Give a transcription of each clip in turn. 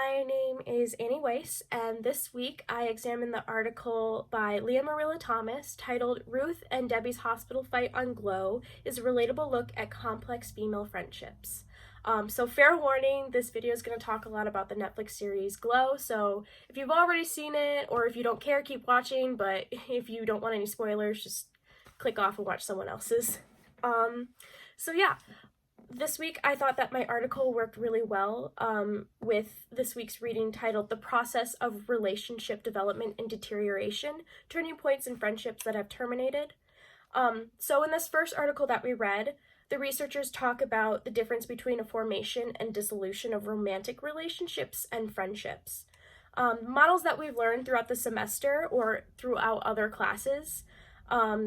my name is Annie Weiss, and this week I examined the article by Leah Marilla Thomas titled Ruth and Debbie's Hospital Fight on Glow is a Relatable Look at Complex Female Friendships. So fair warning, this video is going to talk a lot about the Netflix series Glow, so if you've already seen it or if you don't care, keep watching, but if you don't want any spoilers, just click off and watch someone else's. So yeah. This week, I thought that my article worked really well with this week's reading titled The Process of Relationship Development and Deterioration, Turning Points in Friendships That Have Terminated. So in this first article that we read, the researchers talk about the difference between a formation and dissolution of romantic relationships and friendships. Models that we've learned throughout the semester or throughout other classes,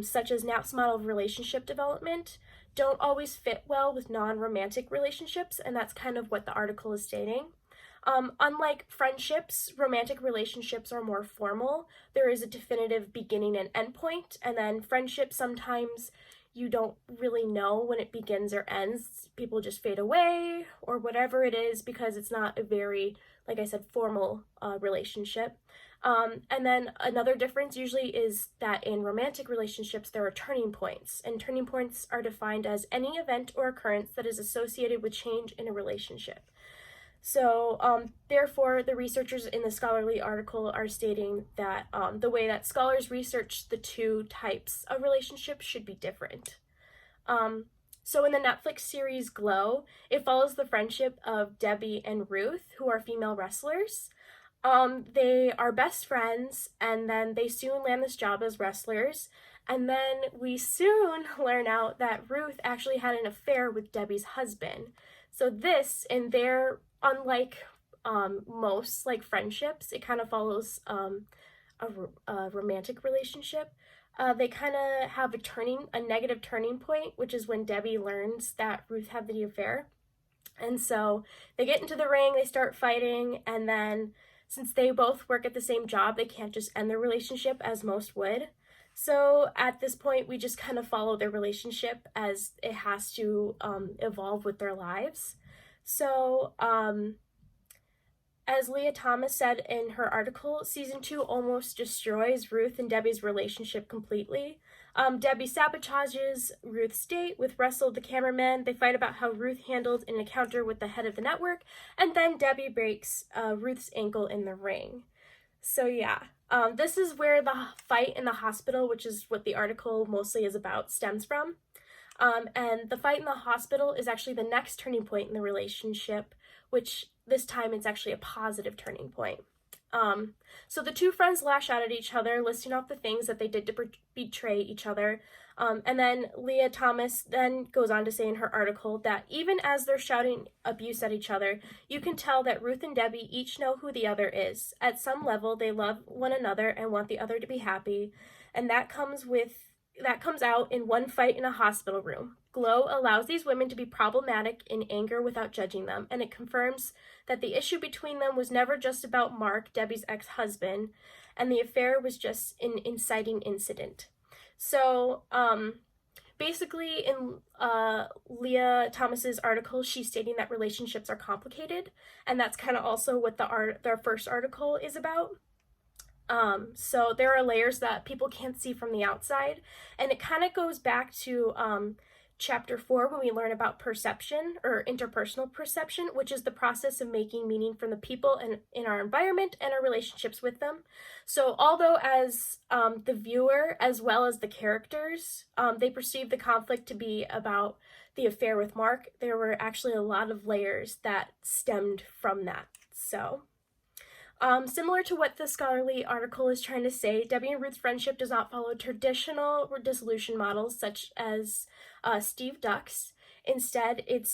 such as Knapp's model of relationship development, don't always fit well with non-romantic relationships, and that's kind of what the article is stating. Unlike friendships, romantic relationships are more formal. There is a definitive beginning and end point, and then friendships, sometimes you don't really know when it begins or ends. People just fade away or whatever it is because it's not a very, like I said, formal relationship. And then another difference usually is that in romantic relationships, there are turning points, and turning points are defined as any event or occurrence that is associated with change in a relationship. So, therefore, the researchers in the scholarly article are stating that the way that scholars research the two types of relationships should be different. So in the Netflix series Glow, it follows the friendship of Debbie and Ruth, who are female wrestlers. They are best friends, and then they soon land this job as wrestlers, and then we soon learn out that Ruth actually had an affair with Debbie's husband. So this, in their, unlike most like friendships, it kind of follows a romantic relationship. They kind of have a negative turning point, which is when Debbie learns that Ruth had the affair. And so they get into the ring, they start fighting, and then since they both work at the same job, they can't just end their relationship as most would. So at this point, we just kind of follow their relationship as it has to evolve with their lives. So as Leah Thomas said in her article, season 2 almost destroys Ruth and Debbie's relationship completely. Debbie sabotages Ruth's date with Russell, the cameraman. They fight about how Ruth handled an encounter with the head of the network, and then Debbie breaks Ruth's ankle in the ring. So yeah, this is where the fight in the hospital, which is what the article mostly is about, stems from. And the fight in the hospital is actually the next turning point in the relationship, which this time it's actually a positive turning point. So the two friends lash out at each other, listing off the things that they did to betray each other. And then Leah Thomas then goes on to say in her article that even as they're shouting abuse at each other, you can tell that Ruth and Debbie each know who the other is. At some level, they love one another and want the other to be happy. And that comes out in one fight in a hospital room. Glow allows these women to be problematic in anger without judging them, and it confirms that the issue between them was never just about Mark, Debbie's ex-husband, and the affair was just an inciting incident. So, basically, in Leah Thomas's article, she's stating that relationships are complicated, and that's kind of also what their first article is about. So there are layers that people can't see from the outside, and it kind of goes back to chapter 4 when we learn about perception or interpersonal perception, which is the process of making meaning from the people in our environment and our relationships with them. So although as the viewer as well as the characters, they perceive the conflict to be about the affair with Mark, there were actually a lot of layers that stemmed from that. So similar to what the scholarly article is trying to say, Debbie and Ruth's friendship does not follow traditional dissolution models such as Steve Duck's. Instead, it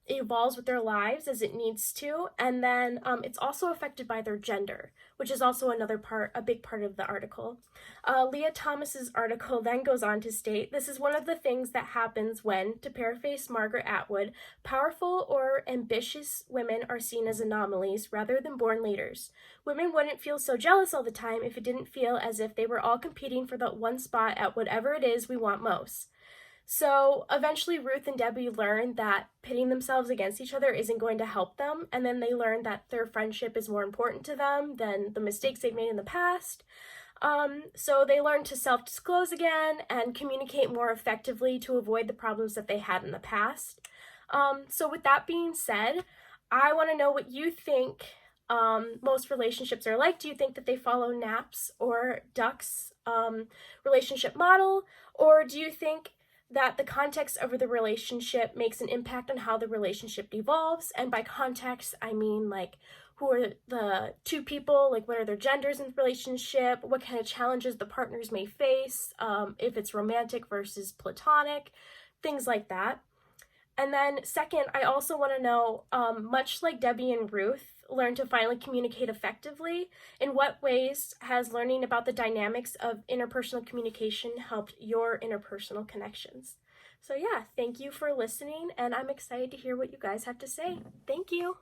evolves with their lives as it needs to, and then it's also affected by their gender, which is also a big part of the article. Leah Thomas's article then goes on to state, this is one of the things that happens when, to paraphrase Margaret Atwood, powerful or ambitious women are seen as anomalies rather than born leaders. Women wouldn't feel so jealous all the time if it didn't feel as if they were all competing for that one spot at whatever it is we want most. So eventually, Ruth and Debbie learn that pitting themselves against each other isn't going to help them, and then they learn that their friendship is more important to them than the mistakes they've made in the past. So they learn to self-disclose again and communicate more effectively to avoid the problems that they had in the past. So with that being said, I want to know what you think most relationships are like. Do you think that they follow Knapp's or Duck's relationship model, or do you think that the context of the relationship makes an impact on how the relationship evolves? And by context, I mean like who are the two people, like what are their genders in the relationship, what kind of challenges the partners may face, if it's romantic versus platonic, things like that. And then second, I also want to know, much like Debbie and Ruth learned to finally communicate effectively, in what ways has learning about the dynamics of interpersonal communication helped your interpersonal connections? So yeah, thank you for listening, and I'm excited to hear what you guys have to say. Thank you.